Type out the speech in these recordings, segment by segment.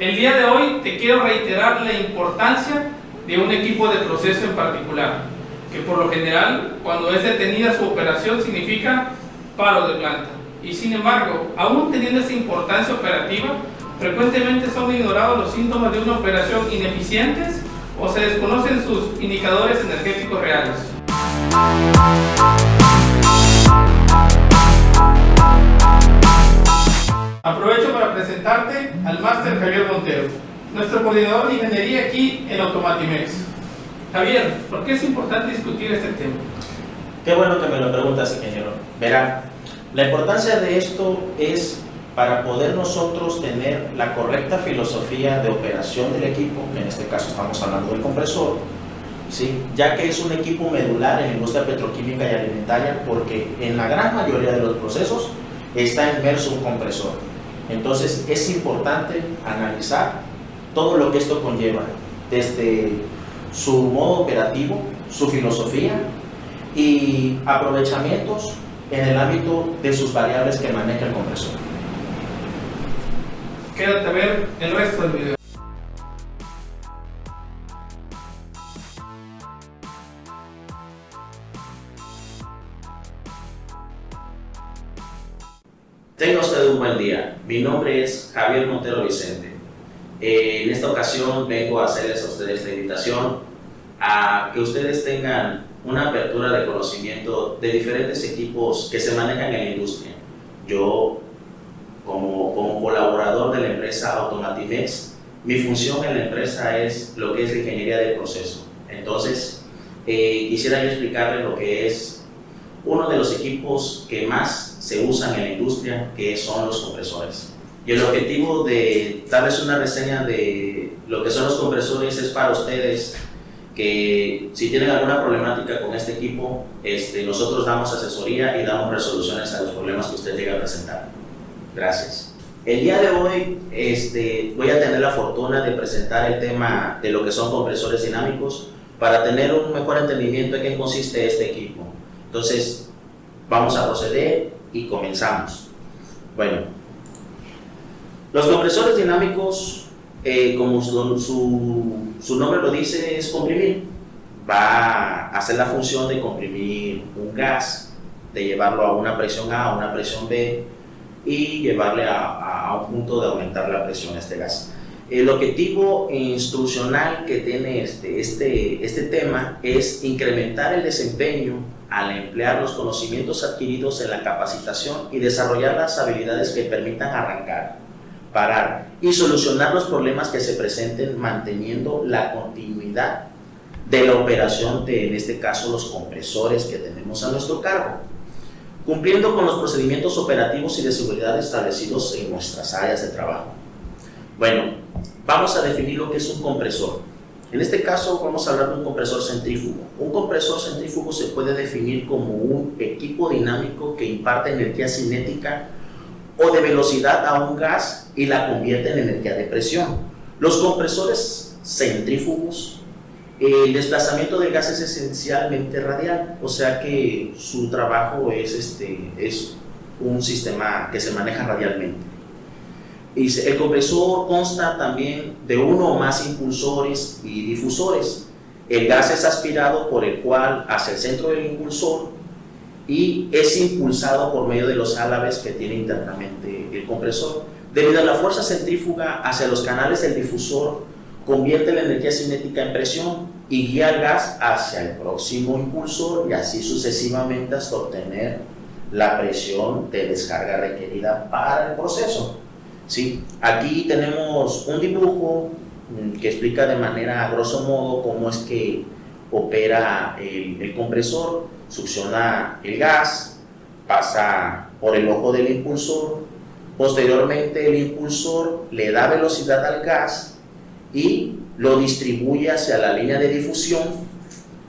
El día de hoy te quiero reiterar la importancia de un equipo de proceso en particular, que por lo general, cuando es detenida su operación, significa paro de planta. Y sin embargo, aún teniendo esa importancia operativa, frecuentemente son ignorados los síntomas de una operación ineficientes o se desconocen sus indicadores energéticos reales. Aprovecho para presentarte al máster Javier Montero, nuestro coordinador de ingeniería aquí en Automatimex. Javier, ¿por qué es importante discutir este tema? Qué bueno que me lo preguntas, ingeniero. Verá, la importancia de esto es para poder nosotros tener la correcta filosofía de operación del equipo, en este caso estamos hablando del compresor, ¿sí? Ya que es un equipo medular en la industria petroquímica y alimentaria, porque en la gran mayoría de los procesos está inmerso un compresor. Entonces es importante analizar todo lo que esto conlleva, desde su modo operativo, su filosofía y aprovechamientos en el ámbito de sus variables que maneja el compresor. Quédate a ver el resto del video. Tenga usted un buen día. Mi nombre es Javier Montero Vicente. En esta ocasión vengo a hacerles a ustedes esta invitación a que ustedes tengan una apertura de conocimiento de diferentes equipos que se manejan en la industria. Yo, como colaborador de la empresa Automatimex, mi función en la empresa es lo que es la ingeniería del proceso. Entonces, quisiera yo explicarles lo que es uno de los equipos que más se usan en la industria, que son los compresores. Y el objetivo de darles una reseña de lo que son los compresores es para ustedes que si tienen alguna problemática con este equipo, nosotros damos asesoría y damos resoluciones a los problemas que usted llegue a presentar. Gracias. El día de hoy voy a tener la fortuna de presentar el tema de lo que son compresores dinámicos para tener un mejor entendimiento de qué consiste este equipo. Entonces, vamos a proceder y comenzamos. Bueno, los compresores dinámicos, como su nombre lo dice, es comprimir. Va a hacer la función de comprimir un gas, de llevarlo a una presión A, a una presión B y llevarle a un punto de aumentar la presión a este gas. El objetivo instruccional que tiene este tema es incrementar el desempeño al emplear los conocimientos adquiridos en la capacitación y desarrollar las habilidades que permitan arrancar, parar y solucionar los problemas que se presenten manteniendo la continuidad de la operación de, en este caso, los compresores que tenemos a nuestro cargo, cumpliendo con los procedimientos operativos y de seguridad establecidos en nuestras áreas de trabajo. Bueno, vamos a definir lo que es un compresor. En este caso vamos a hablar de un compresor centrífugo. Un compresor centrífugo se puede definir como un equipo dinámico que imparte energía cinética o de velocidad a un gas y la convierte en energía de presión. Los compresores centrífugos, el desplazamiento del gas es esencialmente radial, o sea que su trabajo es un sistema que se maneja radialmente. Y el compresor consta también de uno o más impulsores y difusores. El gas es aspirado por el cual hacia el centro del impulsor y es impulsado por medio de los álabes que tiene internamente el compresor. Debido a la fuerza centrífuga hacia los canales del difusor, convierte la energía cinética en presión y guía el gas hacia el próximo impulsor y así sucesivamente hasta obtener la presión de descarga requerida para el proceso. Sí, aquí tenemos un dibujo que explica de manera, a grosso modo, cómo es que opera el compresor. Succiona el gas, pasa por el ojo del impulsor, posteriormente el impulsor le da velocidad al gas y lo distribuye hacia la línea de difusión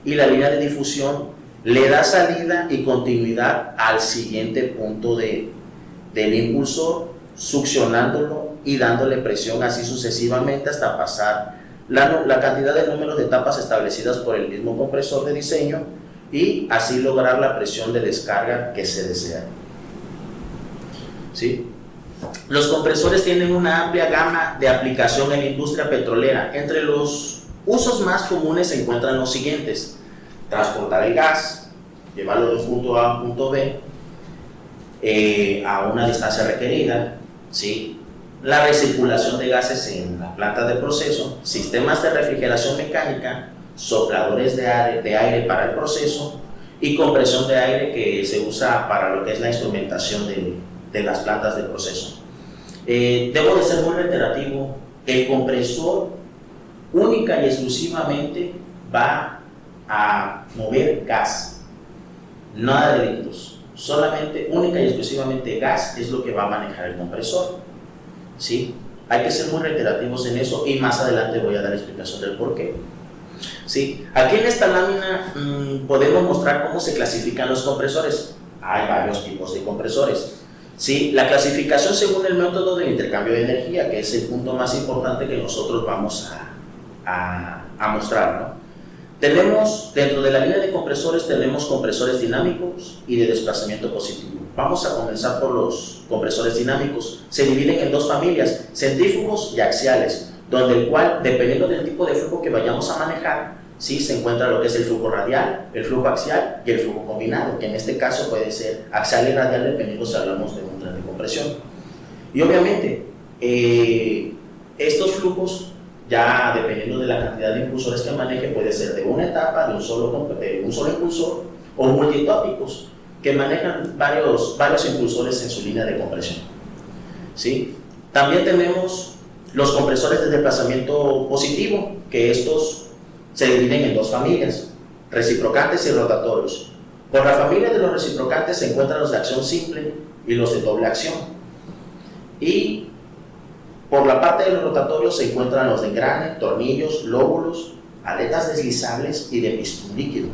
y la línea de difusión le da salida y continuidad al siguiente punto del impulsor, succionándolo y dándole presión así sucesivamente hasta pasar la cantidad de números de etapas establecidas por el mismo compresor de diseño y así lograr la presión de descarga que se desea. ¿Sí? Los compresores tienen una amplia gama de aplicación en la industria petrolera. Entre los usos más comunes se encuentran los siguientes: transportar el gas, llevarlo de un punto A a un punto B a una distancia requerida, ¿sí? La recirculación de gases en la planta de proceso, sistemas de refrigeración mecánica, sopladores de aire para el proceso y compresión de aire que se usa para lo que es la instrumentación de las plantas de proceso. Debo de ser muy reiterativo: el compresor única y exclusivamente va a mover gas, nada de litros, solamente única y exclusivamente gas es lo que va a manejar el compresor, ¿sí? Hay que ser muy reiterativos en eso y más adelante voy a dar explicación del por qué. ¿Sí? Aquí en esta lámina podemos mostrar cómo se clasifican los compresores. Hay varios tipos de compresores. ¿Sí? La clasificación según el método del intercambio de energía, que es el punto más importante que nosotros vamos a mostrar, ¿no? Tenemos, dentro de la línea de compresores, tenemos compresores dinámicos y de desplazamiento positivo. Vamos a comenzar por los compresores dinámicos. Se dividen en dos familias: centrífugos y axiales, donde el cual, dependiendo del tipo de flujo que vayamos a manejar, ¿sí?, se encuentra lo que es el flujo radial, el flujo axial y el flujo combinado, que en este caso puede ser axial y radial dependiendo si hablamos de un tren de compresión. Y obviamente, estos flujos, ya dependiendo de la cantidad de impulsores que maneje, puede ser de una etapa, de un solo impulsor, o multitópicos, que manejan varios impulsores en su línea de compresión, ¿sí? También tenemos los compresores de desplazamiento positivo, que estos se dividen en dos familias: reciprocantes y rotatorios. Por la familia de los reciprocantes se encuentran los de acción simple y los de doble acción. Y por la parte de los rotatorios se encuentran los de engrane, tornillos, lóbulos, aletas deslizables y de pistón líquido.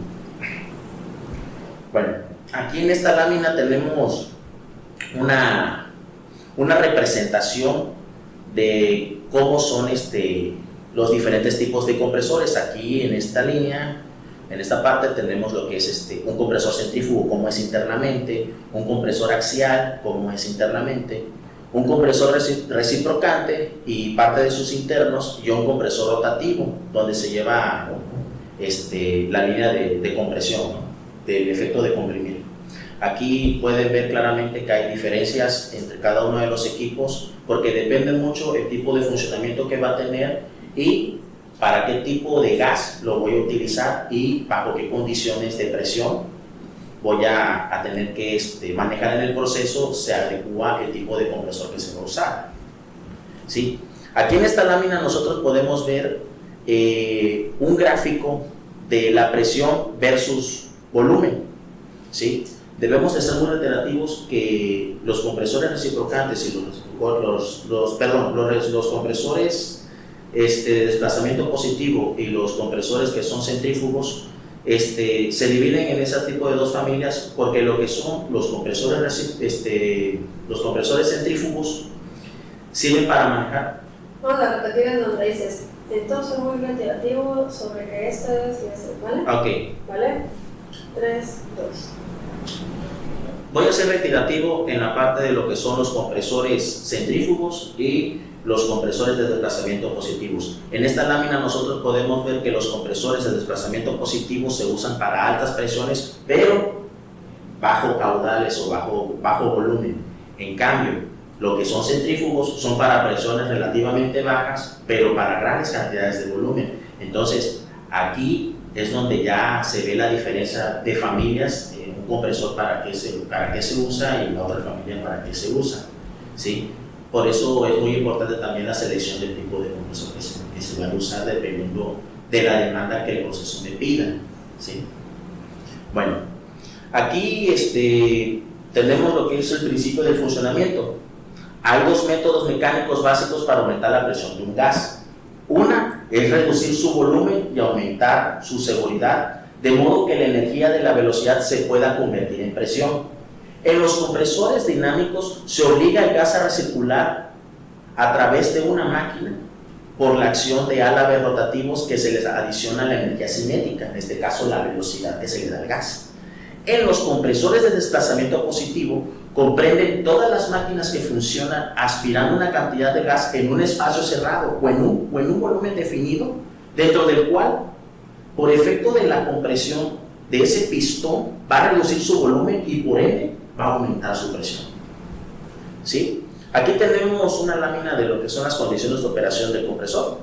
Bueno, aquí en esta lámina tenemos una representación de cómo son los diferentes tipos de compresores. Aquí en esta línea, en esta parte, tenemos lo que es un compresor centrífugo, como es internamente, un compresor axial, como es internamente, un compresor reciprocante y parte de sus internos, y un compresor rotativo, donde se lleva la línea de compresión, ¿no?, del efecto de comprimir. Aquí pueden ver claramente que hay diferencias entre cada uno de los equipos, porque depende mucho el tipo de funcionamiento que va a tener y para qué tipo de gas lo voy a utilizar y bajo qué condiciones de presión voy a tener que manejar en el proceso. Se adecua el tipo de compresor que se va a usar, ¿sí? Aquí en esta lámina nosotros podemos ver un gráfico de la presión versus volumen, ¿sí? Debemos de ser muy reiterativos que los compresores reciprocantes y los compresores de desplazamiento positivo y los compresores que son centrífugos se dividen en ese tipo de dos familias, porque lo que son los compresores centrífugos sirven para manejar. Vamos a repetir en donde dices, entonces muy reiterativo sobre que esto es y esto, ¿vale? Ok. ¿Vale? 3, 2. Voy a ser reiterativo en la parte de lo que son los compresores centrífugos y los compresores de desplazamiento positivos. En esta lámina nosotros podemos ver que los compresores de desplazamiento positivo se usan para altas presiones, pero bajo caudales o bajo volumen. En cambio, lo que son centrífugos son para presiones relativamente bajas, pero para grandes cantidades de volumen. Entonces, aquí es donde ya se ve la diferencia de familias, un compresor para qué se usa y la otra familia para qué se usa, ¿sí? Por eso es muy importante también la selección del tipo de compresor que se va a usar dependiendo de la demanda que el proceso me pida, ¿sí? Bueno, aquí tenemos lo que es el principio del funcionamiento. Hay dos métodos mecánicos básicos para aumentar la presión de un gas. Una es reducir su volumen y aumentar su seguridad, de modo que la energía de la velocidad se pueda convertir en presión. En los compresores dinámicos se obliga al gas a recircular a través de una máquina por la acción de álabes rotativos que se les adiciona la energía cinética, en este caso la velocidad que se le da al gas. En los compresores de desplazamiento positivo, comprenden todas las máquinas que funcionan aspirando una cantidad de gas en un espacio cerrado o en un volumen definido, dentro del cual, por efecto de la compresión de ese pistón, va a reducir su volumen y por ende va a aumentar su presión. ¿Sí? Aquí tenemos una lámina de lo que son las condiciones de operación del compresor,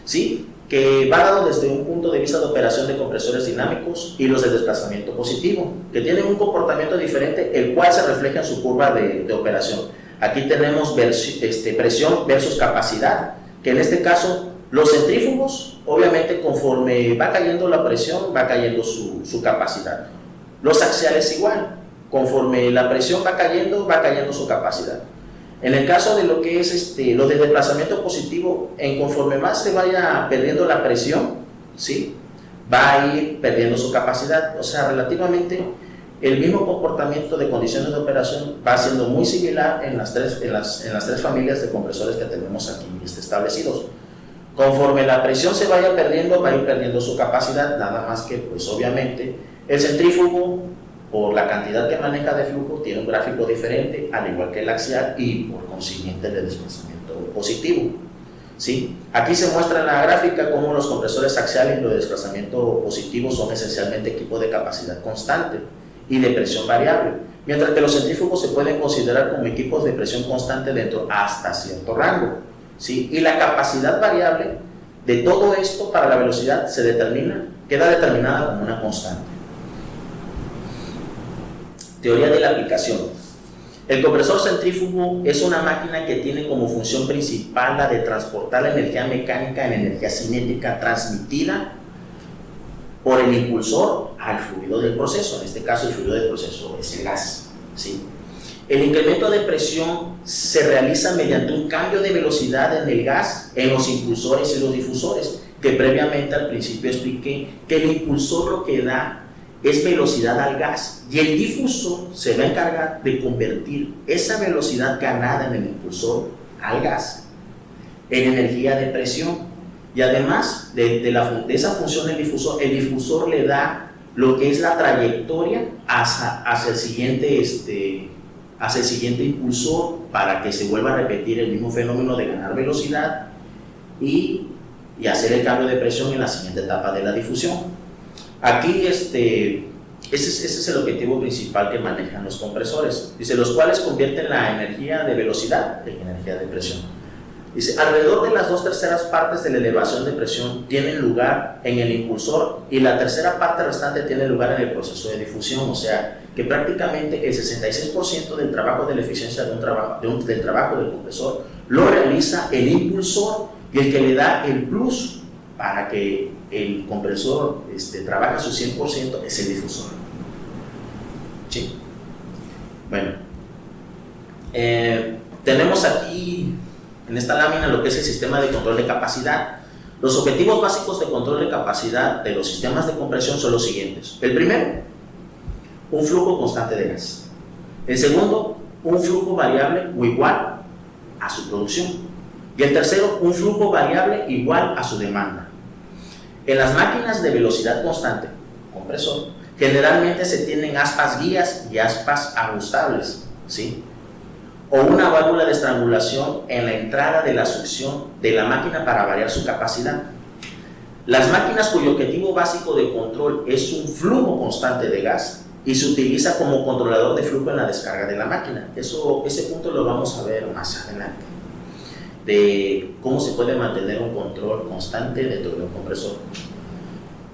¿sí? Que va dado desde un punto de vista de operación de compresores dinámicos y los de desplazamiento positivo, que tienen un comportamiento diferente, el cual se refleja en su curva de operación. Aquí tenemos presión versus capacidad, que en este caso los centrífugos, obviamente conforme va cayendo la presión, va cayendo su capacidad. Los axiales igual, conforme la presión va cayendo su capacidad. En el caso de lo que es lo de desplazamiento positivo, conforme más se vaya perdiendo la presión, ¿sí?, va a ir perdiendo su capacidad. O sea, relativamente el mismo comportamiento de condiciones de operación va siendo muy similar en las tres familias de compresores que tenemos aquí establecidos. Conforme la presión se vaya perdiendo, va a ir perdiendo su capacidad, nada más que, pues obviamente, el centrífugo, por la cantidad que maneja de flujo, tiene un gráfico diferente, al igual que el axial, y por consiguiente el de desplazamiento positivo. ¿Sí? Aquí se muestra en la gráfica cómo los compresores axiales y los de desplazamiento positivo son esencialmente equipos de capacidad constante y de presión variable, mientras que los centrífugos se pueden considerar como equipos de presión constante dentro hasta cierto rango. ¿Sí? Y la capacidad variable de todo esto para la velocidad queda determinada como una constante. Teoría de la aplicación. El compresor centrífugo es una máquina que tiene como función principal la de transportar la energía mecánica en energía cinética transmitida por el impulsor al fluido del proceso. En este caso, el fluido del proceso es el gas. ¿Sí? El incremento de presión se realiza mediante un cambio de velocidad en el gas, en los impulsores y los difusores, que previamente al principio expliqué que el impulsor lo que da es velocidad al gas y el difusor se va a encargar de convertir esa velocidad ganada en el impulsor al gas en energía de presión. Y además de esa función del difusor, el difusor le da lo que es la trayectoria hacia el siguiente impulsor, para que se vuelva a repetir el mismo fenómeno de ganar velocidad y hacer el cambio de presión en la siguiente etapa de la difusión. Aquí ese es el objetivo principal que manejan los compresores. Dice, los cuales convierten la energía de velocidad en energía de presión. Dice, alrededor de las 2/3 partes de la elevación de presión tienen lugar en el impulsor y la tercera parte restante tiene lugar en el proceso de difusión. O sea, que prácticamente el 66% del trabajo de la eficiencia del trabajo del compresor lo realiza el impulsor, y el que le da el plus para que el compresor trabaje a su 100% es el difusor. ¿Sí? Bueno, tenemos aquí en esta lámina lo que es el sistema de control de capacidad. Los objetivos básicos de control de capacidad de los sistemas de compresión son los siguientes. El primero, un flujo constante de gas. El segundo, un flujo variable o igual a su producción. Y el tercero, un flujo variable igual a su demanda. En las máquinas de velocidad constante, compresor, generalmente se tienen aspas guías y aspas ajustables, ¿sí?, o una válvula de estrangulación en la entrada de la succión de la máquina para variar su capacidad. Las máquinas cuyo objetivo básico de control es un flujo constante de gas y se utiliza como controlador de flujo en la descarga de la máquina. Ese punto lo vamos a ver más adelante, de cómo se puede mantener un control constante dentro de un compresor.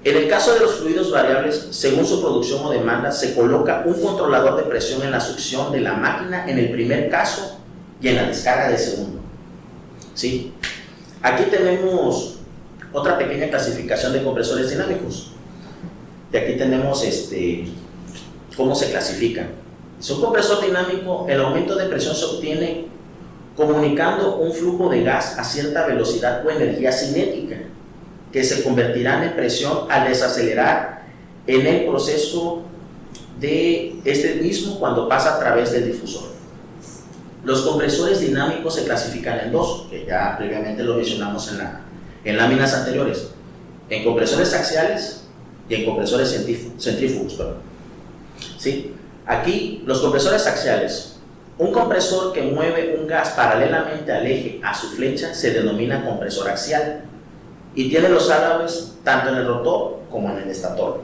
En el caso de los fluidos variables, según su producción o demanda, se coloca un controlador de presión en la succión de la máquina en el primer caso y en la descarga del segundo. ¿Sí? Aquí tenemos otra pequeña clasificación de compresores dinámicos. Y aquí tenemos cómo se clasifican. Si un compresor dinámico, el aumento de presión se obtiene comunicando un flujo de gas a cierta velocidad o energía cinética, que se convertirán en presión al desacelerar en el proceso de este mismo cuando pasa a través del difusor. Los compresores dinámicos se clasifican en dos, que ya previamente lo mencionamos en láminas anteriores, en compresores axiales y en compresores centrífugos. ¿Sí? Aquí los compresores axiales Un compresor que mueve un gas paralelamente al eje a su flecha se denomina compresor axial y tiene los álabes tanto en el rotor como en el estator.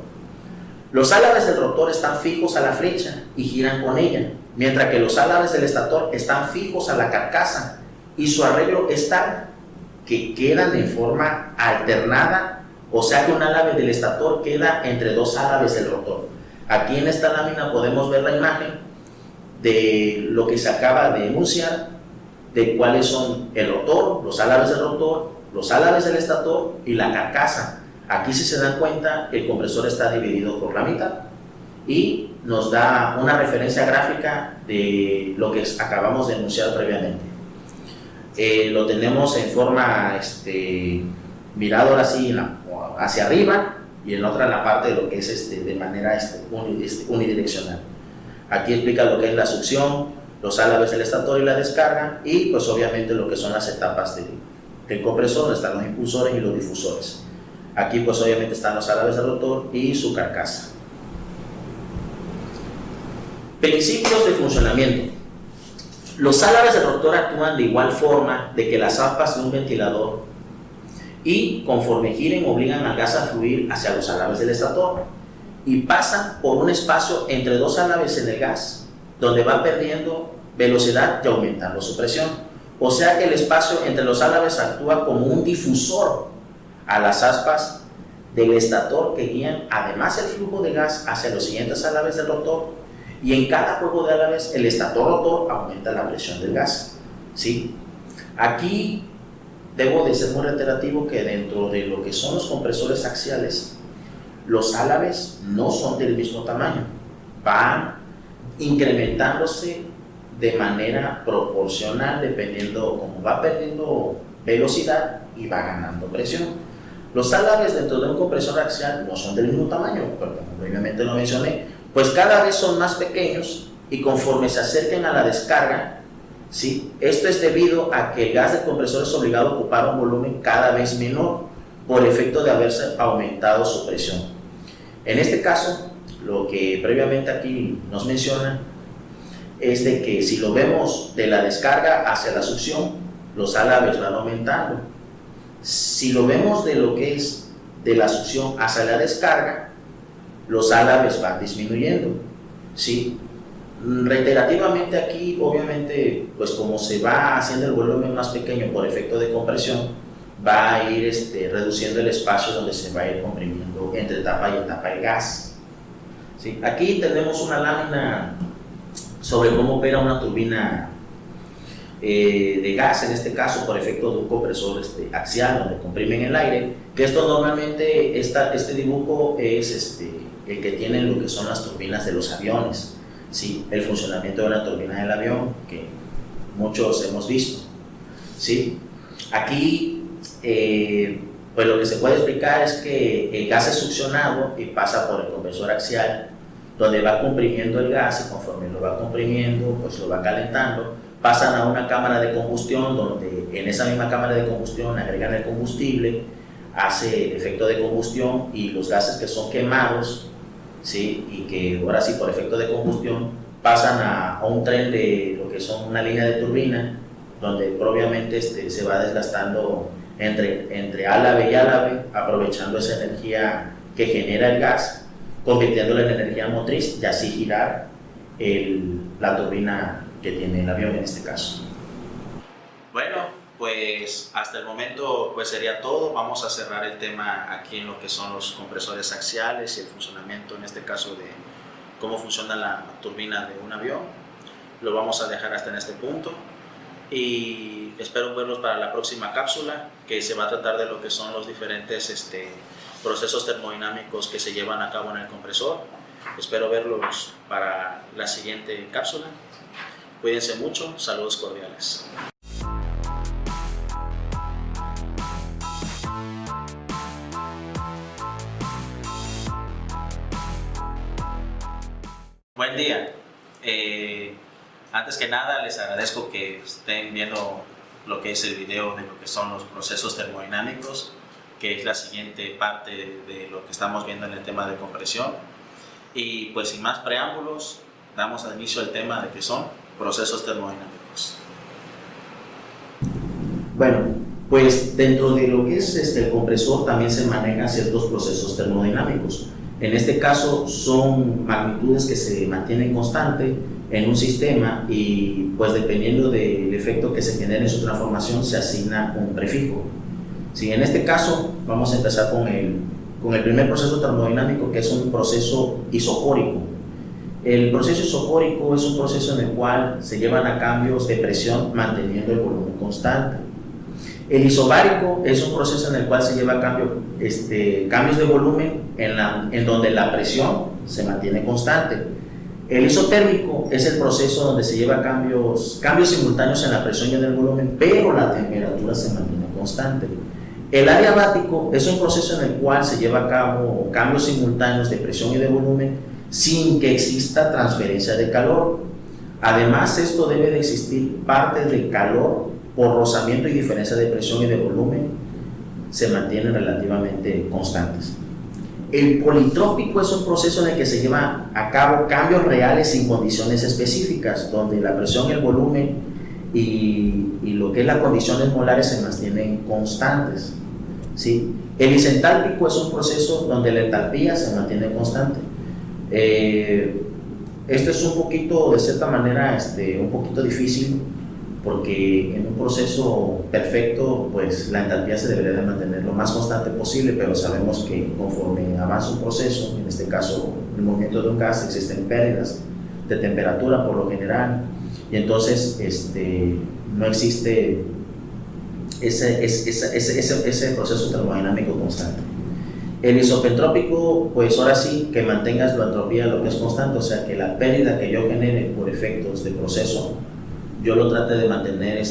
Los álabes del rotor están fijos a la flecha y giran con ella, mientras que los álabes del estator están fijos a la carcasa y su arreglo es tal que quedan en forma alternada, o sea que un álabe del estator queda entre dos álabes del rotor. Aquí en esta lámina podemos ver la imagen de lo que se acaba de enunciar, de cuáles son el rotor, los álabes del rotor, los álabes del estator y la carcasa. Aquí, si se dan cuenta, el compresor está dividido por la mitad y nos da una referencia gráfica de lo que acabamos de enunciar previamente. Lo tenemos en forma mirado así hacia arriba y en otra en la parte de lo que es de manera unidireccional. Aquí explica lo que es la succión, los álabes del estator y la descarga, y pues obviamente lo que son las etapas del compresor, donde están los impulsores y los difusores. Aquí pues obviamente están los álabes del rotor y su carcasa. Principios de funcionamiento. Los álabes del rotor actúan de igual forma de que las aspas de un ventilador y conforme giren obligan al gas a fluir hacia los álabes del estator y pasan por un espacio entre dos álabes en el gas donde va perdiendo velocidad y aumentando su presión. O sea que el espacio entre los álabes actúa como un difusor a las aspas del estator que guían además el flujo de gas hacia los siguientes álabes del rotor, y en cada juego de álabes el estator-rotor aumenta la presión del gas, ¿sí? Aquí debo de ser muy reiterativo que dentro de lo que son los compresores axiales, los álabes no son del mismo tamaño, van incrementándose de manera proporcional dependiendo cómo va perdiendo velocidad y va ganando presión. Los álabes dentro de un compresor axial no son del mismo tamaño, porque como previamente lo mencioné, pues cada vez son más pequeños y conforme se acerquen a la descarga, ¿sí? Esto es debido a que el gas del compresor es obligado a ocupar un volumen cada vez menor por efecto de haberse aumentado su presión. En este caso, lo que previamente aquí nos menciona es de que si lo vemos de la descarga hacia la succión, los álabes van aumentando. Si lo vemos de lo que es de la succión hacia la descarga, los álabes van disminuyendo, ¿sí? Reiterativamente aquí, obviamente, pues como se va haciendo el volumen más pequeño por efecto de compresión, va a ir reduciendo el espacio donde se va a ir comprimiendo entre etapa y etapa el gas, ¿sí? Aquí tenemos una lámina sobre cómo opera una turbina de gas, en este caso por efecto de un compresor axial donde comprimen el aire, que esto normalmente, este dibujo es el que tienen lo que son las turbinas de los aviones, ¿sí? El funcionamiento de la turbina del avión, que muchos hemos visto, ¿sí? Aquí pues lo que se puede explicar es que el gas es succionado y pasa por el compresor axial, donde va comprimiendo el gas, y conforme lo va comprimiendo, pues lo va calentando, pasan a una cámara de combustión, donde en esa misma cámara de combustión agregan el combustible, hace el efecto de combustión y los gases que son quemados, ¿sí? Y que ahora sí por efecto de combustión pasan a un tren de lo que son una línea de turbina, donde propiamente se va desgastando entre álabe y álabe, aprovechando esa energía que genera el gas, convirtiéndola en energía motriz y así girar la turbina que tiene el avión en este caso. Bueno, pues hasta el momento pues sería todo. Vamos a cerrar el tema aquí en lo que son los compresores axiales y el funcionamiento, en este caso, de cómo funciona la turbina de un avión. Lo vamos a dejar hasta en este punto y espero verlos para la próxima cápsula, que se va a tratar de lo que son los diferentes procesos termodinámicos que se llevan a cabo en el compresor. Espero verlos para la siguiente cápsula. Cuídense mucho, saludos cordiales. Buen día. Antes que nada les agradezco que estén viendo lo que es el video de lo que son los procesos termodinámicos, que es la siguiente parte de lo que estamos viendo en el tema de compresión. Y pues sin más preámbulos, damos inicio al tema de qué son. procesos termodinámicos. Bueno, pues dentro de lo que es el compresor también se manejan ciertos procesos termodinámicos. En este caso son magnitudes que se mantienen constantes en un sistema y pues dependiendo del efecto que se genere en su transformación se asigna un prefijo. Si en este caso vamos a empezar con el primer proceso termodinámico, que es un proceso isocórico. El proceso isocórico es un proceso en el cual se llevan a cambios de presión manteniendo el volumen constante. El isobárico es un proceso en el cual se lleva a cabo cambios de volumen en donde la presión se mantiene constante. El isotérmico es el proceso donde se lleva cambios simultáneos en la presión y en el volumen, pero la temperatura se mantiene constante. El adiabático es un proceso en el cual se lleva a cabo cambios simultáneos de presión y de volumen sin que exista transferencia de calor. Además, esto debe de existir partes del calor por rozamiento y diferencia de presión y de volumen se mantienen relativamente constantes. El politrópico es un proceso en el que se lleva a cabo cambios reales sin condiciones específicas, donde la presión, el volumen y lo que es las condiciones molares se mantienen constantes, ¿sí? El isentálpico es un proceso donde la entalpía se mantiene constante. Esto es un poquito, de cierta manera, un poquito difícil, porque en un proceso perfecto, pues la entalpía se debería de mantener lo más constante posible, pero sabemos que conforme avanza un proceso, en este caso el movimiento de un gas, existen pérdidas de temperatura por lo general, y entonces no existe ese proceso termodinámico constante. El isopentrópico, pues ahora sí que mantengas la entropía lo que es constante, o sea que la pérdida que yo genere por efectos de proceso, yo lo trate de mantener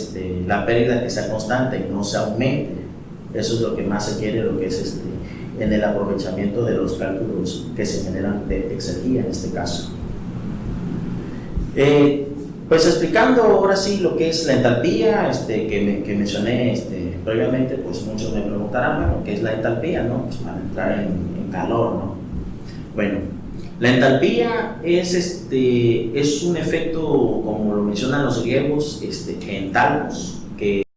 la pérdida que sea constante, no se aumente. Eso es lo que más se quiere, lo que es en el aprovechamiento de los cálculos que se generan de exergía en este caso. Pues explicando ahora sí lo que es la entalpía que mencioné previamente, pues muchos me preguntarán, bueno, ¿qué es la entalpía? ¿No? Pues para entrar en calor, ¿no? Bueno, la entalpía es un efecto, como lo mencionan los griegos, entalpos, que